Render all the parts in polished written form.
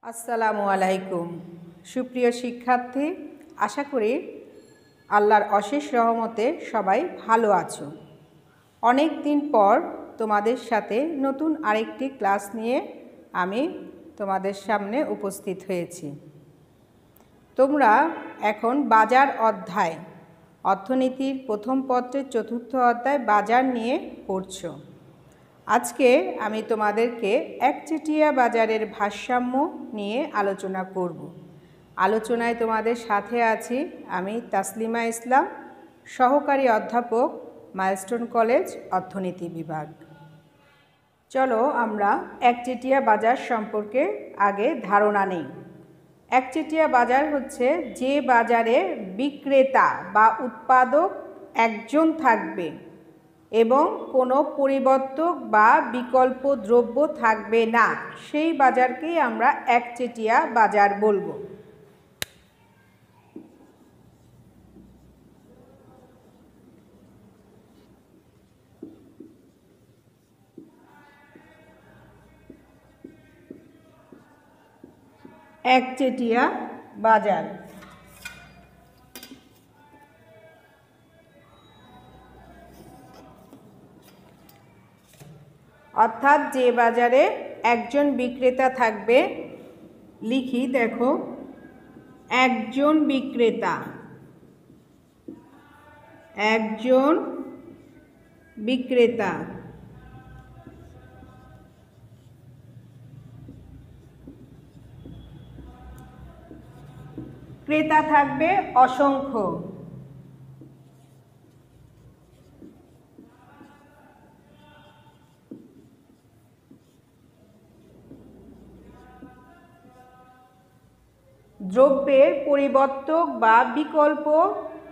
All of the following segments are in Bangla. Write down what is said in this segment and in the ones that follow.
আসসালামু আলাইকুম সুপ্রিয় শিক্ষার্থী, আশা করি আল্লাহর অশেষ রহমতে সবাই ভালো আছো। অনেক দিন পর তোমাদের সাথে নতুন আরেকটি ক্লাস নিয়ে আমি তোমাদের সামনে উপস্থিত হয়েছি। তোমরা এখন বাজার অধ্যায়, অর্থনীতির প্রথম পত্রের চতুর্থ অধ্যায় বাজার নিয়ে পড়ছো। আজকে আমি তোমাদেরকে একচেটিয়া বাজারের ভারসাম্য নিয়ে আলোচনা করব। আলোচনায় তোমাদের সাথে আছি আমি তাসলিমা ইসলাম, সহকারী অধ্যাপক, মাইলস্টোন কলেজ, অর্থনীতি বিভাগ। চলো আমরা একচেটিয়া বাজার সম্পর্কে আগে ধারণা নেই। একচেটিয়া বাজার হচ্ছে যে বাজারে বিক্রেতা বা উৎপাদক একজন থাকবে এবং কোনো পরিবর্তক বা বিকল্প দ্রব্য থাকবে না, সেই বাজারকেই আমরা একচেটিয়া বাজার বলবো। একচেটিয়া বাজার অর্থাৎ যে বাজারে একজন বিক্রেতা থাকবে, লিখি দেখো, একজন বিক্রেতা, একজন বিক্রেতা। ক্রেতা থাকবে অসংখ্য। দ্রব্যের পরিবর্তক বা বিকল্প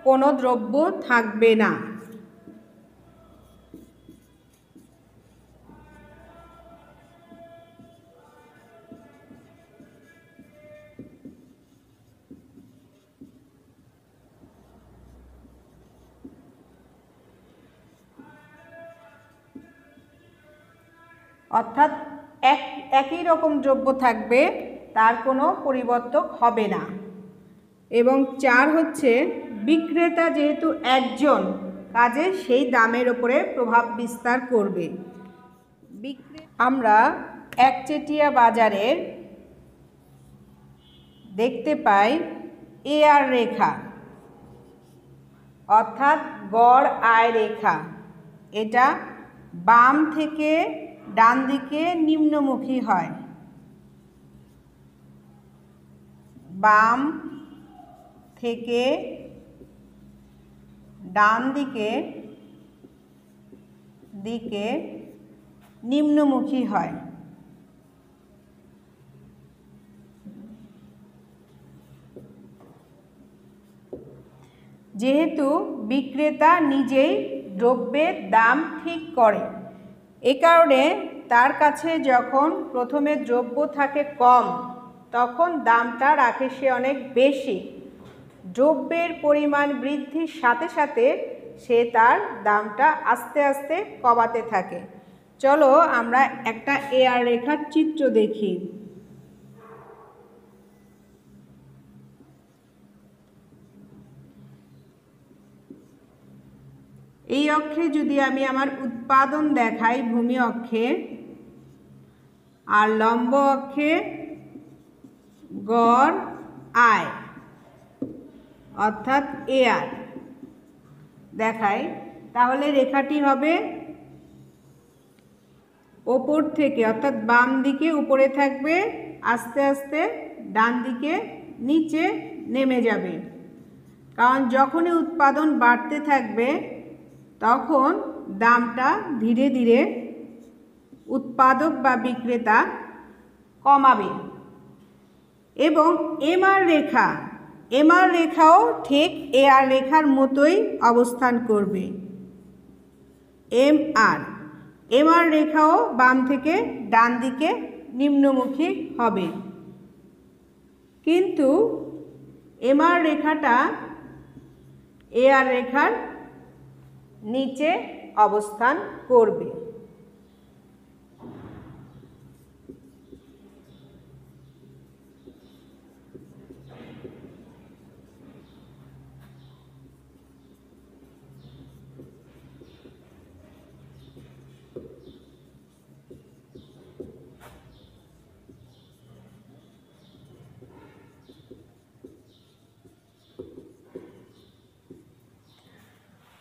কোনো দ্রব্য থাকবে না। অর্থাৎ একই রকম দ্রব্য থাকবে, তার কোনো পরিবর্তক হবে না। এবং 4 হচ্ছে বিক্রেতা যেহেতু একজন, কাজে সেই দামের ওপরে প্রভাব বিস্তার করবে। আমরা একচেটিয়া বাজারের দেখতে পাই এআর রেখা, অর্থাৎ গড় আয় রেখা। এটা বাম থেকে ডান দিকে নিম্নমুখী হয়। বাম থেকে ডান দিকে নিম্নমুখী হয়। যেহেতু বিক্রেতা নিজেই দ্রব্যের দাম ঠিক করে, এ কারণে তার কাছে যখন প্রথমে দ্রব্য থাকে কম, তখন দামটা রাখে সে অনেক বেশি। দ্রব্যের পরিমাণ বৃদ্ধির সাথে সাথে সে তার দামটা আস্তে আস্তে কমাতে থাকে। চলো আমরা একটা এআর রেখার চিত্র দেখি। এই অক্ষে যদি আমি আমার উৎপাদন দেখাই ভূমি অক্ষে, আর লম্ব অক্ষে গড় আয় অর্থাৎ এআর দেখাই, তাহলে রেখাটি হবে ওপর থেকে, অর্থাৎ বাম দিকে উপরে থাকবে, আস্তে আস্তে ডান দিকে নিচে নেমে যাবে। কারণ যখনই উৎপাদন বাড়তে থাকবে তখন দামটা ধীরে ধীরে উৎপাদক বা বিক্রেতা কমাবে। এবং এমআর রেখাও ঠিক এআর রেখার মতোই অবস্থান করবে। এমআর রেখাও বাম থেকে ডান দিকে নিম্নমুখী হবে, কিন্তু এমআর রেখাটা এআর রেখার নিচে অবস্থান করবে।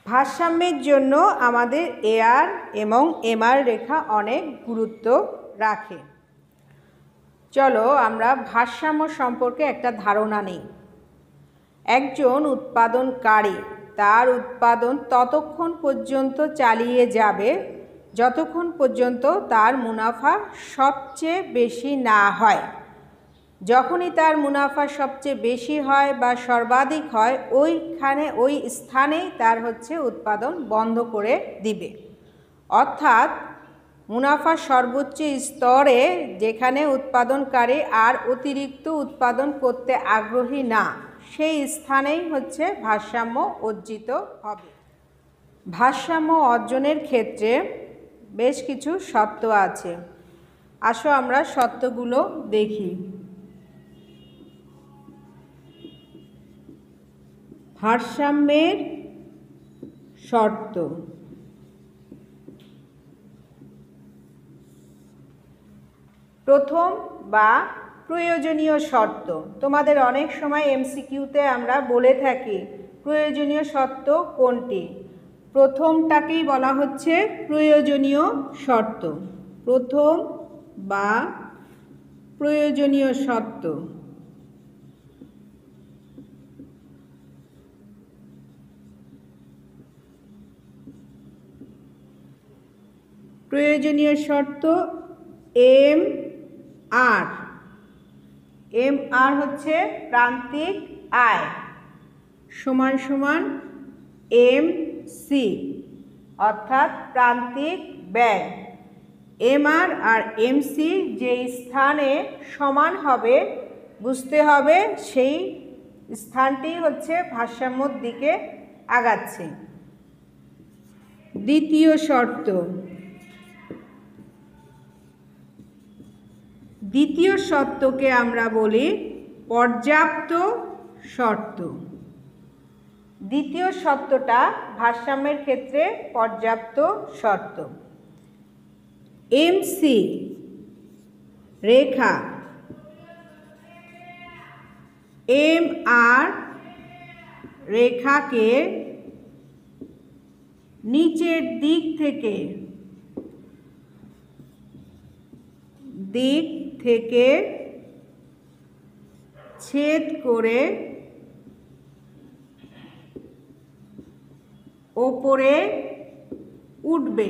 ভারসাম্যের জন্য আমাদের এআর এবং এমআর রেখা অনেক গুরুত্ব রাখে। চলো আমরা ভারসাম্য সম্পর্কে একটা ধারণা নিই। একজন উৎপাদনকারী তার উৎপাদন ততক্ষণ পর্যন্ত চালিয়ে যাবে যতক্ষণ পর্যন্ত তার মুনাফা সবচেয়ে বেশি না হয়। যখনই তার মুনাফা সবচেয়ে বেশি হয় বা সর্বাধিক হয়, ওই স্থানেই তার উৎপাদন বন্ধ করে দিবে। অর্থাৎ মুনাফা সর্বোচ্চ স্তরে যেখানে উৎপাদনকারী আর অতিরিক্ত উৎপাদন করতে আগ্রহী না, সেই স্থানেই ভারসাম্য অর্জিত হবে। ভারসাম্য অর্জনের ক্ষেত্রে বেশ কিছু শর্ত আছে। আসো আমরা শর্তগুলো দেখি। ভারসাম্যের শর্ত। প্রথম বা প্রয়োজনীয় শর্ত। তোমাদের অনেক সময় এমসিকিউতে আমরা বলে থাকি প্রয়োজনীয় শর্ত কোনটি? প্রথমটাকেই বলা হচ্ছে প্রয়োজনীয় শর্ত। প্রথম বা প্রয়োজনীয় শর্ত। প্রয়োজনীয় শর্ত এম আর হচ্ছে প্রান্তিক আয় সমান সমান এম সি অর্থাৎ প্রান্তিক ব্যয়। এমআর আর এমসি যে স্থানে সমান হবে বুঝতে হবে সেই স্থানটি ভারসাম্যর দিকে আগাচ্ছে। দ্বিতীয় শর্ত। দ্বিতীয় শর্তকে আমরা বলি পর্যাপ্ত শর্ত। দ্বিতীয় শর্তটা ভারসাম্যের ক্ষেত্রে পর্যাপ্ত শর্ত। এমসি রেখা এমআর রেখাকে নিচের দিক থেকে ছেদ করে ওপরে উঠবে।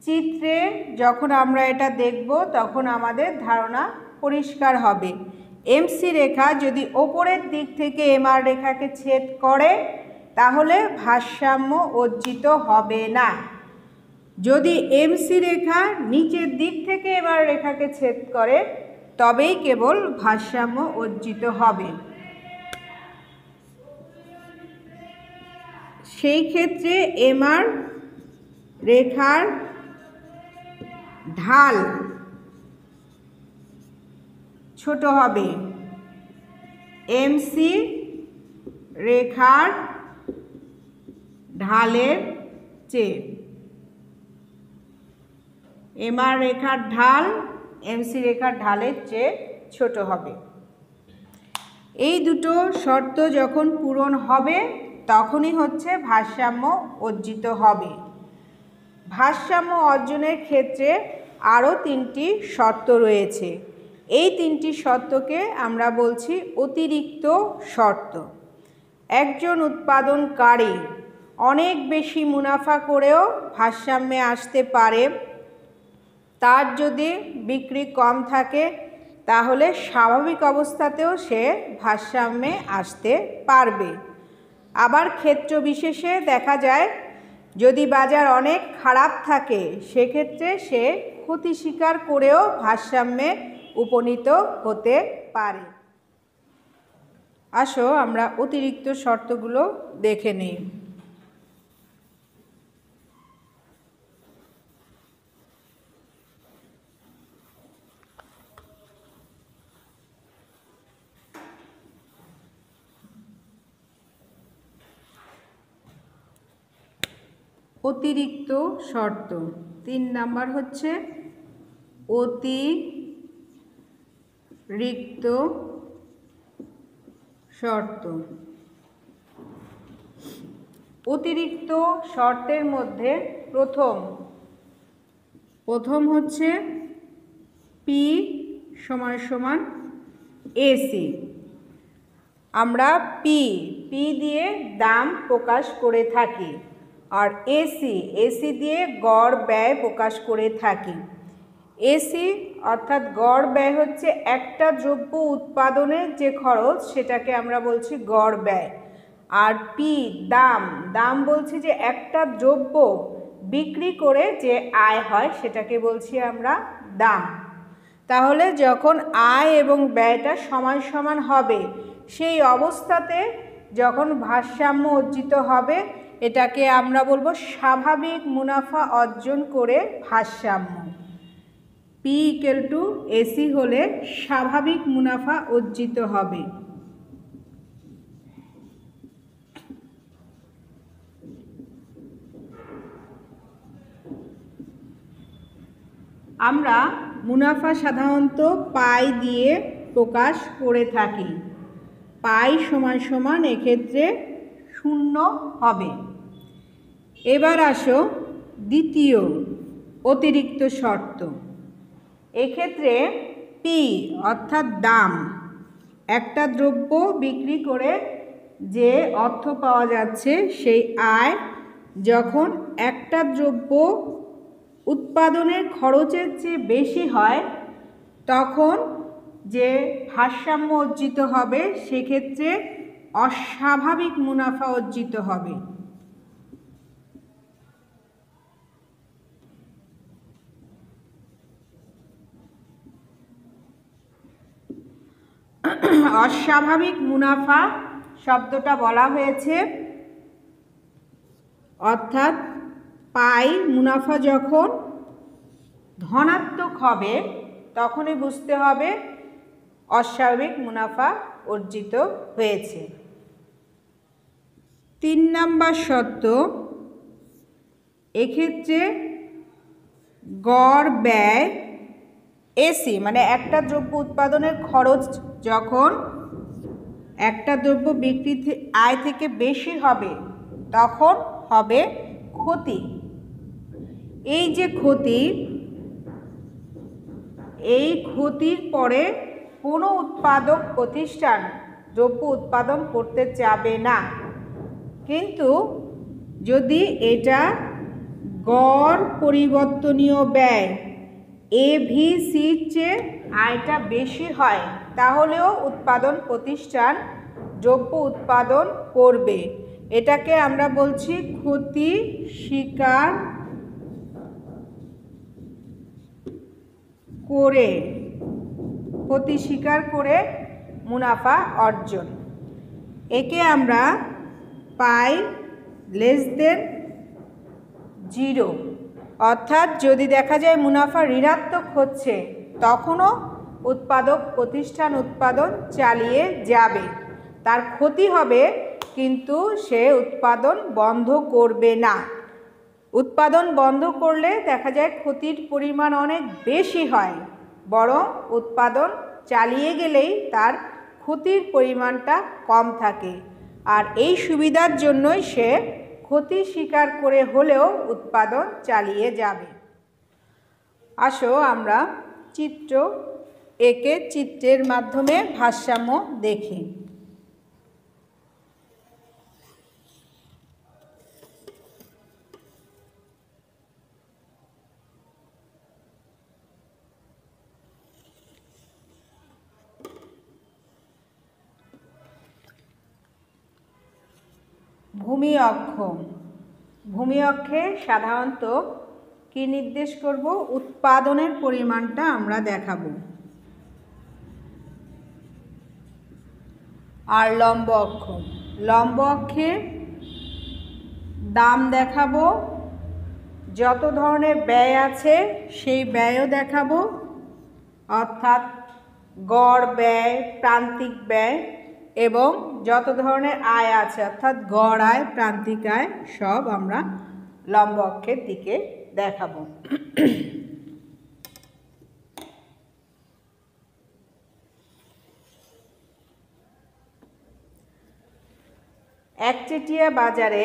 চিত্রে যখন আমরা এটা দেখব তখন আমাদের ধারণা পরিষ্কার হবে। এমসি রেখা যদি ওপরের দিক থেকে এমআর রেখাকে ছেদ করে তাহলে ভারসাম্য অর্জিত হবে না। যদি এমসি রেখা নিচের দিক থেকে এমআর রেখাকে ছেদ করে তবেই কেবল ভারসাম্য অর্জিত হবে। সেই ক্ষেত্রে এমআর রেখার ঢাল ছোট হবে এমসি রেখার ঢালের চেয়ে। এমআর রেখার ঢাল এমসি রেখার ঢালের চেয়ে ছোট হবে। এই দুটো শর্ত যখন পূরণ হবে তখনই ভারসাম্য অর্জিত হবে। ভারসাম্য অর্জনের ক্ষেত্রে আরও তিনটি শর্ত রয়েছে। এই তিনটি শর্তকে আমরা বলছি অতিরিক্ত শর্ত। একজন উৎপাদনকারী অনেক বেশি মুনাফা করেও ভারসাম্যে আসতে পারে। তার যদি বিক্রি কম থাকে তাহলে স্বাভাবিক অবস্থাতেও সে ভারসাম্যে আসতে পারবে। আবার ক্ষেত্র বিশেষে দেখা যায় যদি বাজার অনেক খারাপ থাকে সেক্ষেত্রে সে ক্ষতি স্বীকার করেও ভারসাম্যে উপনীত হতে পারে। আসো আমরা অতিরিক্ত শর্তগুলো দেখে নিই। অতিরিক্ত শর্ত 3 নাম্বার হচ্ছে অতিরিক্ত শর্ত। অতিরিক্ত শর্তের মধ্যে প্রথম হচ্ছে পি সমান সমান এসি। আমরা পি দিয়ে দাম প্রকাশ করে থাকি, আর এসি দিয়ে গড় ব্যয় প্রকাশ করে থাকি। এসি অর্থাৎ গড় ব্যয় হচ্ছে একটা দ্রব্য উৎপাদনের যে খরচ, সেটাকে আমরা বলছি গড় ব্যয়। আর পি দাম বলছি যে একটা দ্রব্য বিক্রি করে যে আয় হয়, সেটাকে বলছি আমরা দাম। তাহলে যখন আয় এবং ব্যয়টা সমান সমান হবে, সেই অবস্থাতে যখন ভারসাম্য অর্জিত হবে, এটাকে আমরা বলবো স্বাভাবিক মুনাফা অর্জন করে ভারসাম্য। পি ইকুয়াল টু এসি হলে স্বাভাবিক মুনাফা অর্জিত হবে। আমরা মুনাফা সাধারণত পাই দিয়ে প্রকাশ করে থাকি। পাই সমান সমান এক্ষেত্রে 0 হবে। এবার আসো দ্বিতীয় অতিরিক্ত শর্ত। এক্ষেত্রে পি অর্থাৎ দাম, একটা দ্রব্য বিক্রি করে যে অর্থ পাওয়া যাচ্ছে সেই আয় যখন একটা দ্রব্য উৎপাদনের খরচের চেয়ে বেশি হয়, তখন যে ভারসাম্য অর্জিত হবে সেক্ষেত্রে অস্বাভাবিক মুনাফা অর্জিত হবে। অস্বাভাবিক মুনাফা শব্দটা বলা হয়েছে, অর্থাৎ পাই মুনাফা যখন ধনাত্মক হবে তখনই বুঝতে হবে অস্বাভাবিক মুনাফা অর্জিত হয়েছে। 3 নম্বর শর্ত, এক্ষেত্রে গড় ব্যয় এসি মানে একটা দ্রব্য উৎপাদনের খরচ যখন একটা দ্রব্য বিক্রি আয় থেকে বেশি হবে, তখন হবে ক্ষতি। এই যে ক্ষতি, এই ক্ষতির পরে কোনো উৎপাদক প্রতিষ্ঠান দ্রব্য উৎপাদন করতে চাবে না। কিন্তু যদি এটা গড় পরিবর্তনীয় ব্যয় এভিসির চেয়ে আয়টা বেশি হয়, তাহলেও উৎপাদন প্রতিষ্ঠান দ্রব্য উৎপাদন করবে। এটাকে আমরা বলছি ক্ষতি স্বীকার করে মুনাফা অর্জন। একে আমরা পাই লেস দেন 0, অর্থাৎ যদি দেখা যায় মুনাফা ঋণাত্মক হচ্ছে, তখনও উৎপাদক প্রতিষ্ঠান উৎপাদন চালিয়ে যাবে। তার ক্ষতি হবে কিন্তু সে উৎপাদন বন্ধ করবে না। উৎপাদন বন্ধ করলে দেখা যায় ক্ষতির পরিমাণ অনেক বেশি হয়, বরং উৎপাদন চালিয়ে গেলেই তার ক্ষতির পরিমাণটা কম থাকে। আর এই সুবিধার জন্যই সে ক্ষতি স্বীকার করে হলেও উৎপাদন চালিয়ে যাবে। আসো আমরা চিত্র একে চিত্রের মাধ্যমে ভারসাম্য দেখি। ভূমি অক্ষে সাধারণত কি নির্দেশ করব? উৎপাদনের পরিমাণটা আমরা দেখাবো। আর লম্ব অক্ষে দাম দেখাবো, যত ধরনের ব্যয় আছে সেই ব্যয়ও দেখাবো, অর্থাৎ গড় ব্যয়, প্রান্তিক ব্যয় এবং যত ধরনের আয় আছে অর্থাৎ গড় আয়, প্রান্তিক আয় সব আমরা লম্ব অক্ষের দিকে দেখাবো। একচেটিয়া বাজারে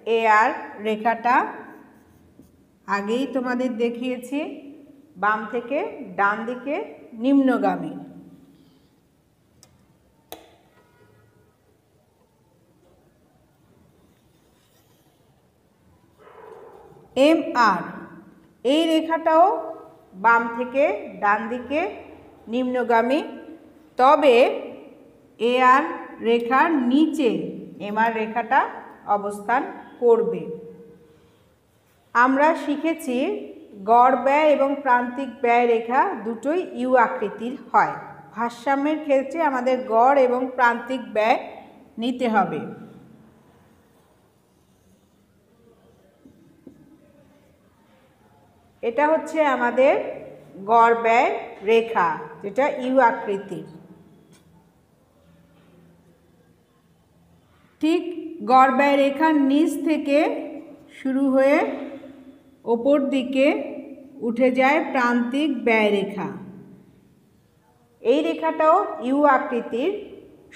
এআর রেখাটা আগেই তোমাদের দেখিয়েছি, বাম থেকে ডান দিকে নিম্নগামী। এমআর এই রেখাটাও বাম থেকে ডান দিকে নিম্নগামী, তবে এআর রেখার নিচে এমআর রেখাটা অবস্থান করবে। আমরা শিখেছি গড় ব্যয় এবং প্রান্তিক ব্যয় রেখা দুটোই ইউ আকৃতির হয়। ভারসাম্যের ক্ষেত্রে আমাদের গড় এবং প্রান্তিক ব্যয় নিতে হবে। এটা হচ্ছে আমাদের গড় ব্যয় রেখা, যেটা ইউ আকৃতির। ঠিক গড় ব্যয় রেখার নিচ থেকে শুরু হয়ে ওপর দিকে উঠে যায় প্রান্তিক ব্যয় রেখা। এই রেখাটাও ইউ আকৃতির,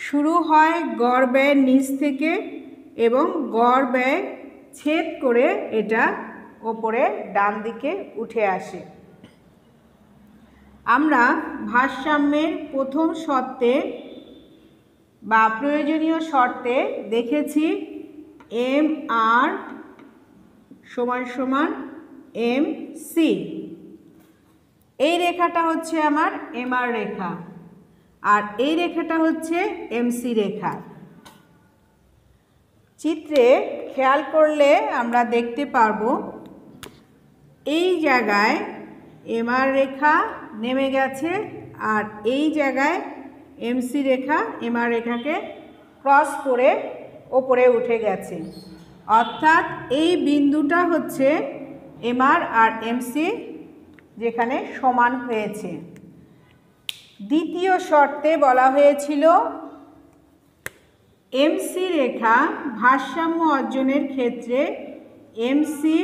শুরু হয় গড় ব্যয়ের নিচ থেকে এবং গড় ব্যয় ছেদ করে এটা ওপরে ডান দিকে উঠে আসে। আমরা ভারসাম্যের প্রথম শর্তে বা প্রয়োজনীয় শর্তে দেখেছি এম আর সমান সমান এম সি। এই রেখাটা হচ্ছে আমার এমআর রেখা আর এই রেখাটা হচ্ছে এমসি রেখা। চিত্রে খেয়াল করলে আমরা দেখতে পারবো এই জায়গায় এমআর রেখা নেমে গেছে আর এই জায়গায় এমসি রেখা এমআর রেখাকে ক্রস করে ওপরে উঠে গেছে, অর্থাৎ এই বিন্দুটা হচ্ছে এমআর আর এমসি যেখানে সমান হয়েছে। দ্বিতীয় শর্তে বলা হয়েছিল এমসি রেখা ভারসাম্য অর্জনের ক্ষেত্রে এমসি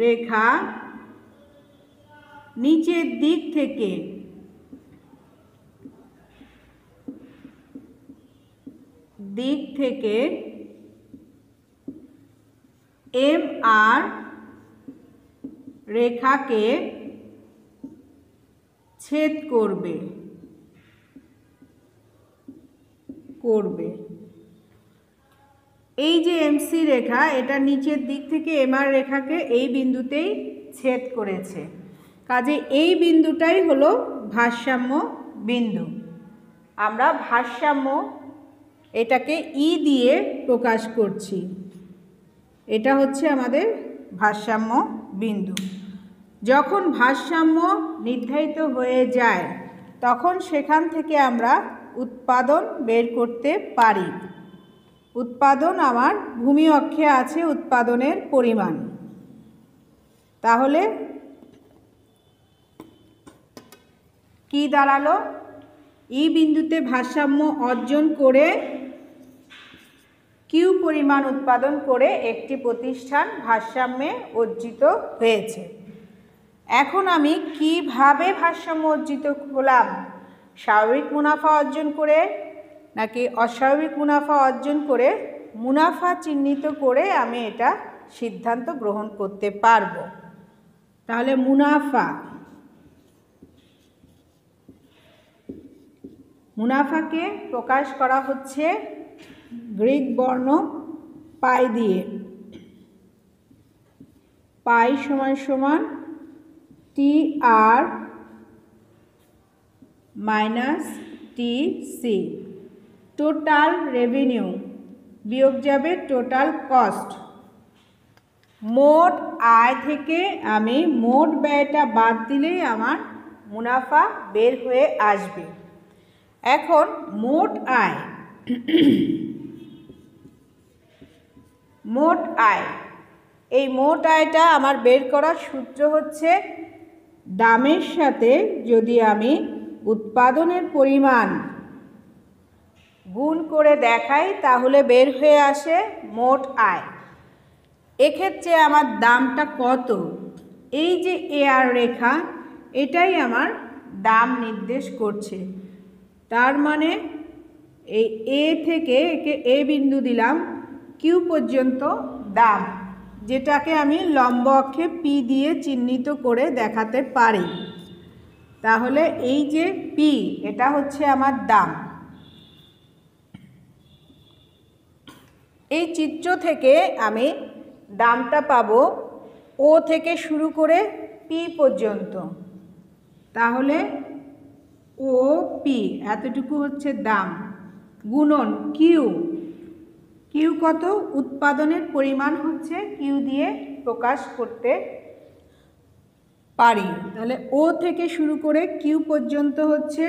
রেখা নিচের দিক থেকে এম আর রেখাকে ছেদ করবে। এই যে এমসি রেখা এটা নিচের দিক থেকে এমআর রেখাকে এই বিন্দুতেই ছেদ করেছে, কাজে এই বিন্দুটাই হলো ভারসাম্য বিন্দু। আমরা ভারসাম্য এটাকে ই দিয়ে প্রকাশ করছি। এটা হচ্ছে আমাদের ভারসাম্য বিন্দু। যখন ভারসাম্য নির্ধারিত হয়ে যায় তখন সেখান থেকে আমরা উৎপাদন বের করতে পারি। উৎপাদন আমার ভূমি অক্ষে আছে উৎপাদনের পরিমাণ। তাহলে কি দাঁড়ালো? ই বিন্দুতে ভারসাম্য অর্জন করে কিউ পরিমাণ উৎপাদন করে একটি প্রতিষ্ঠান ভারসাম্যে অর্জিত হয়েছে। এখন আমি কিভাবে ভারসাম্য অর্জিত হলাম? স্বাভাবিক মুনাফা অর্জন করে নাকি অস্বাভাবিক মুনাফা অর্জন করে মুনাফা চিহ্নিত করে আমি এটা সিদ্ধান্ত গ্রহণ করতে পারবো। তাহলে মুনাফাকে প্রকাশ করা হচ্ছে গ্রিক বর্ণ পাই দিয়ে। পাই সমান সমান T R minus T C. Total revenue বিয়োগ যাবে টোটাল কস্ট। মোট আয় থেকে আমি মোট ব্যয়টা বাদ দিলেই আমার মুনাফা বের হয়ে আসবে। এখন মোট আয় এই মোট আয়টা আমার বের করার সূত্র হচ্ছে দামের সাথে যদি আমি উৎপাদনের পরিমাণ গুণ করে দেখাই তাহলে বের হয়ে আসে মোট আয়। এক্ষেত্রে আমার দামটা কত? এই যে এআর রেখা এটাই আমার দাম নির্দেশ করছে। তার মানে এই এ থেকে একে এ বিন্দু দিলাম, কিউ পর্যন্ত দাম, যেটাকে আমি লম্ব অক্ষে পি দিয়ে চিহ্নিত করে দেখাতে পারি। তাহলে এই যে পি, এটা হচ্ছে আমার দাম। এই চিত্র থেকে আমি দামটা পাবো ও থেকে শুরু করে পি পর্যন্ত। তাহলে ও পি এতটুকু হচ্ছে দাম, গুণন কিউ। কিউ কত? উৎপাদনের পরিমাণ হচ্ছে কিউ দিয়ে প্রকাশ করতে পারি। তাহলে ও থেকে শুরু করে কিউ পর্যন্ত হচ্ছে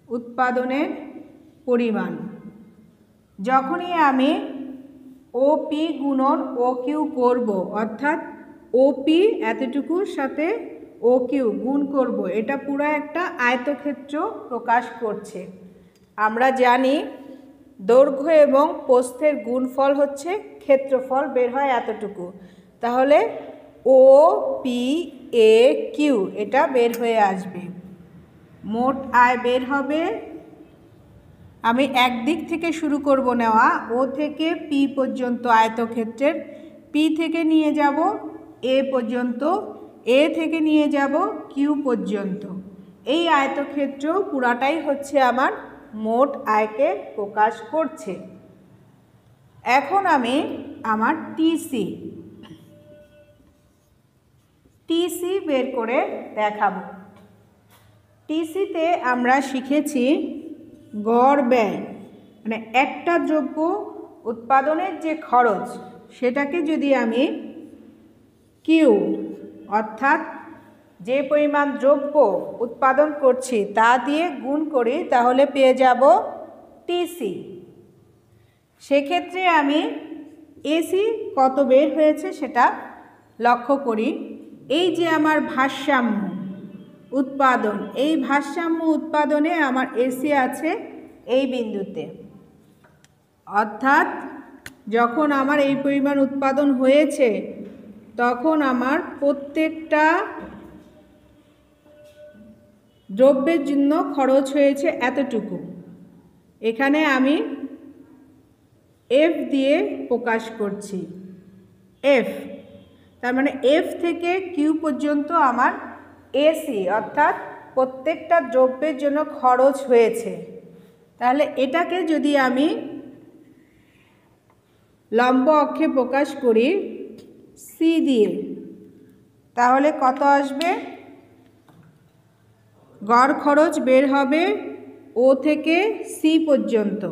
উৎপাদনের পরিমাণ। যখনই আমি ও পি গুণন ও কিউ করব, অর্থাৎ ও পি এতটুকুর সাথে ও কিউ গুণ করব, এটা পুরো একটা আয়তক্ষেত্র প্রকাশ করছে। আমরা জানি দৈর্ঘ্য এবং প্রস্থের গুণফল হচ্ছে ক্ষেত্রফল, বের হয় এতটুকু। তাহলে ও পি এ কিউ এটা বের হয়ে আসবে। মোট আয় বের হবে, আমি একদিক থেকে শুরু করব নেওয়া, ও থেকে পি পর্যন্ত আয়তক্ষেত্রের, পি থেকে নিয়ে যাব এ পর্যন্ত, এ থেকে নিয়ে যাব কিউ পর্যন্ত। এই আয়তক্ষেত্র পুরাটাই হচ্ছে আমার মোট আয়কে প্রকাশ করছে। এখন আমি আমার টিসি বের করে দেখাবো। টিসিতে আমরা শিখেছি গড় ব্যয়, মানে একটা দ্রব্য উৎপাদনের যে খরচ, সেটাকে যদি আমি কিউ অর্থাৎ যে পরিমাণ দ্রব্য উৎপাদন করছি তা দিয়ে গুণ করি, তাহলে পেয়ে যাব টিসি। সেক্ষেত্রে আমি এসি কত বের হয়েছে সেটা লক্ষ্য করি। এই যে আমার ভারসাম্য উৎপাদন, এই ভারসাম্য উৎপাদনে আমার এসি আছে এই বিন্দুতে, অর্থাৎ যখন আমার এই পরিমাণ উৎপাদন হয়েছে তখন আমার প্রত্যেকটা দ্রব্যের জন্য খরচ হয়েছে এতটুকু। এখানে আমি এফ দিয়ে প্রকাশ করছি, এফ, তার মানে এফ থেকে কিউ পর্যন্ত আমার এসি অর্থাৎ প্রত্যেকটা দ্রব্যের জন্য খরচ হয়েছে। তাহলে এটাকে যদি আমি লম্ব অক্ষে প্রকাশ করি সি দিয়ে, তাহলে কত আসবে? গড় খরচ বের হবে ও থেকে সি পর্যন্ত,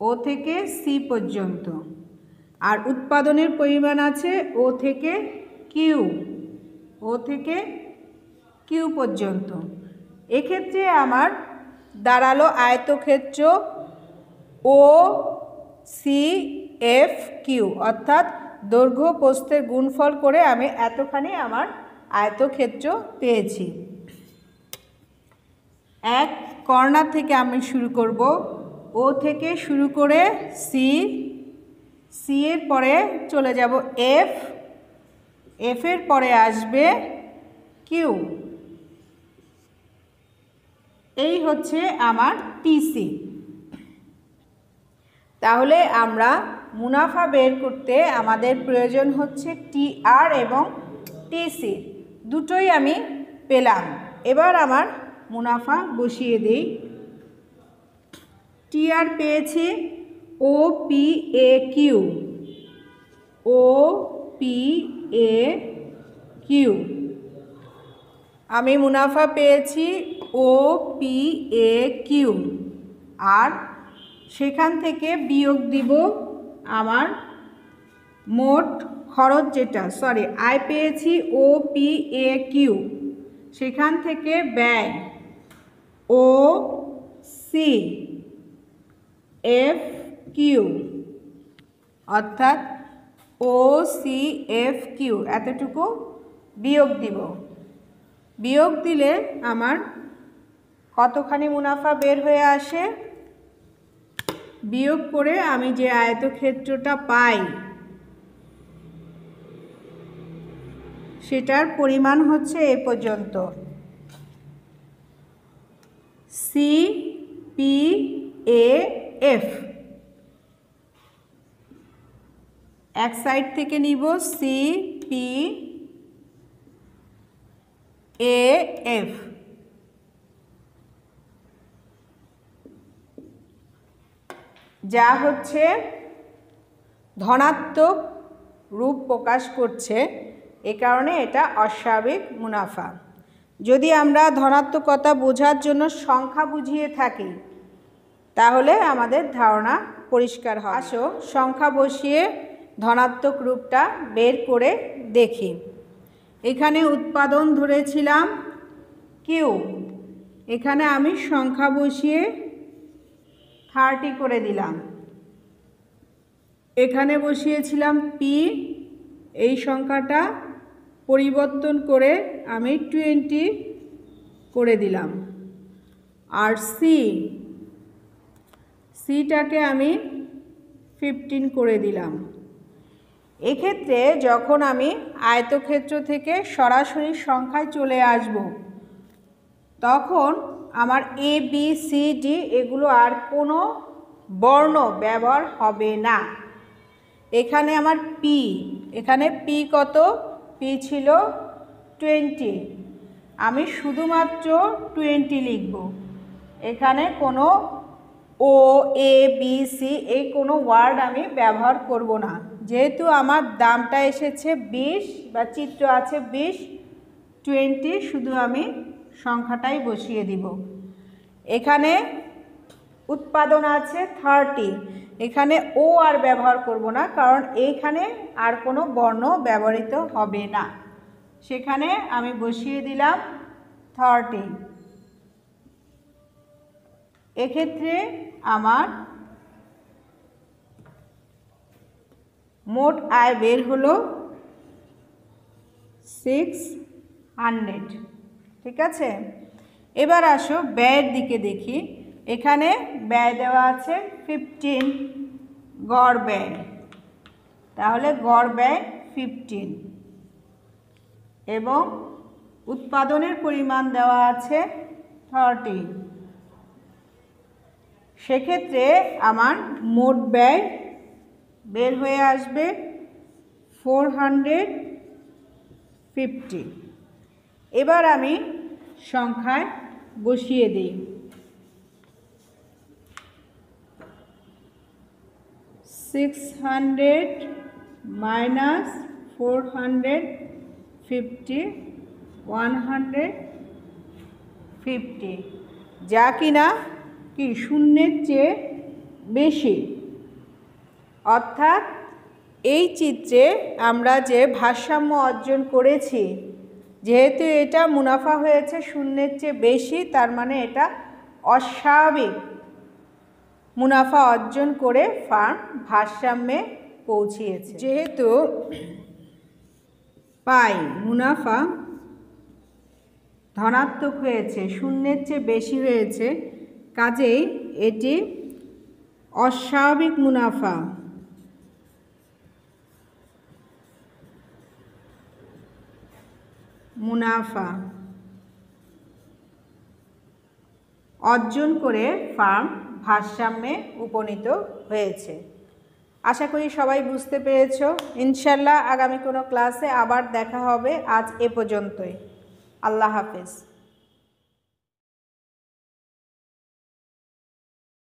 ও থেকে সি পর্যন্ত, আর উৎপাদনের পরিমাণ আছে ও থেকে কিউ, ও থেকে কিউ পর্যন্ত। এক্ষেত্রে আমার দাঁড়ালো আয়তক্ষেত্র ও সি এফ কিউ, অর্থাৎ দৈর্ঘ্য প্রস্থের গুণফল করে আমি এতখানি আমার আয়তক্ষেত্র পেয়েছি। এক কর্নার থেকে আমি শুরু করব, ও থেকে শুরু করে সি, সি এর পরে চলে যাব এফ, এফ এর পরে আসবে কিউ। এই হচ্ছে আমার টিসি। তাহলে আমরা মুনাফা বের করতে আমাদের প্রয়োজন হচ্ছে টিআর এবং টিসি, দুটোই আমি পেলাম। এবার আমার মুনাফা বসিয়ে দিই। টিআর পেয়েছি O P A Q, O P A Q. আমি মুনাফা পেয়েছি ও পি এ কিউ, আর সেখান থেকে বিয়োগ দিব আমার মোট খরচ যেটা, আয় পেয়েছি ও পি এ কিউ, সেখান থেকে ব্যয় ও সি এফ কিউ, অর্থাৎ ও সি এফ কিউ এতটুকু বিয়োগ দিব। বিয়োগ দিলে আমার কতখানি মুনাফা বের হয়ে আসে? বিয়োগ করে আমি যে আয়তক্ষেত্রটা পাই সেটার পরিমাণ হচ্ছে এ পর্যন্ত, সি পি এ এফ। এক সাইড থেকে নিব সি পি এ এফ। যা হচ্ছে ধনাত্মক রূপ প্রকাশ করছে, এ কারণে এটা অস্বাভাবিক মুনাফা। যদি আমরা ধনাত্মকতা বোঝার জন্য সংখ্যা বুঝিয়ে থাকি তাহলে আমাদের ধারণা পরিষ্কার হয়। আসো সংখ্যা বসিয়ে ধনাত্মক রূপটা বের করে দেখি। এখানে উৎপাদন ধরেছিলাম কিউ, এখানে আমি সংখ্যা বসিয়ে 30 করে দিলাম। এখানে বসিয়েছিলাম পি, এই সংখ্যাটা পরিবর্তন করে আমি 20 করে দিলাম। আর সিটাকে আমি 15 করে দিলাম। এক্ষেত্রে যখন আমি আয়তক্ষেত্র থেকে সরাসরি সংখ্যায় চলে আসব তখন আমার এ বি সি ডি এগুলো আর কোনো বর্ণ ব্যবহার হবে না। এখানে আমার পি, এখানে পি কত? পি ছিল 20, আমি শুধুমাত্র 20 লিখব। এখানে কোনো ও এ বি সি এই কোনো ওয়ার্ড আমি ব্যবহার করব না, যেহেতু আমার দামটা এসেছে 20 বা চিত্র আছে 20, শুধু আমি সংখ্যাটাই বসিয়ে দিব। এখানে উৎপাদন আছে 30, এখানে ও আর ব্যবহার করব না, কারণ এইখানে আর কোনো বর্ণ ব্যবহৃত হবে না। সেখানে আমি বসিয়ে দিলাম 30। এক্ষেত্রে আমার মোট আয় বের হলো 600। ঠিক আছে, এবার আসো ব্যয়ের দিকে দেখি। এখানে ব্যয় দেওয়া আছে 15, গড় ব্যয়, তাহলে গড় ব্যয় 15 এবং উৎপাদনের পরিমাণ দেওয়া আছে 30। সেক্ষেত্রে আমার মোট ব্যয় বের হয়ে আসবে 450। এবার আমি সংখ্যায় বসিয়ে দিই। 600 মাইনাস 450 150, যা কিনা কি শূন্যের চেয়ে বেশি। অর্থাৎ এই চিত্রে আমরা যে ভারসাম্য অর্জন করেছি, যেহেতু এটা মুনাফা হয়েছে শূন্যের চেয়ে বেশি, তার মানে এটা অস্বাভাবিক মুনাফা অর্জন করে ফার্ম ভারসাম্যে পৌঁছিয়েছে। যেহেতু পাই মুনাফা ধনাত্মক হয়েছে, শূন্যের চেয়ে বেশি হয়েছে, কাজেই এটি অস্বাভাবিক মুনাফা অর্জন করে ফার্ম ভারসাম্যে উপনীত হয়েছে। আশা করি সবাই বুঝতে পেরেছ। ইনশাল্লাহ আগামী কোনো ক্লাসে আবার দেখা হবে। আজ এ পর্যন্তই। আল্লাহ হাফেজ।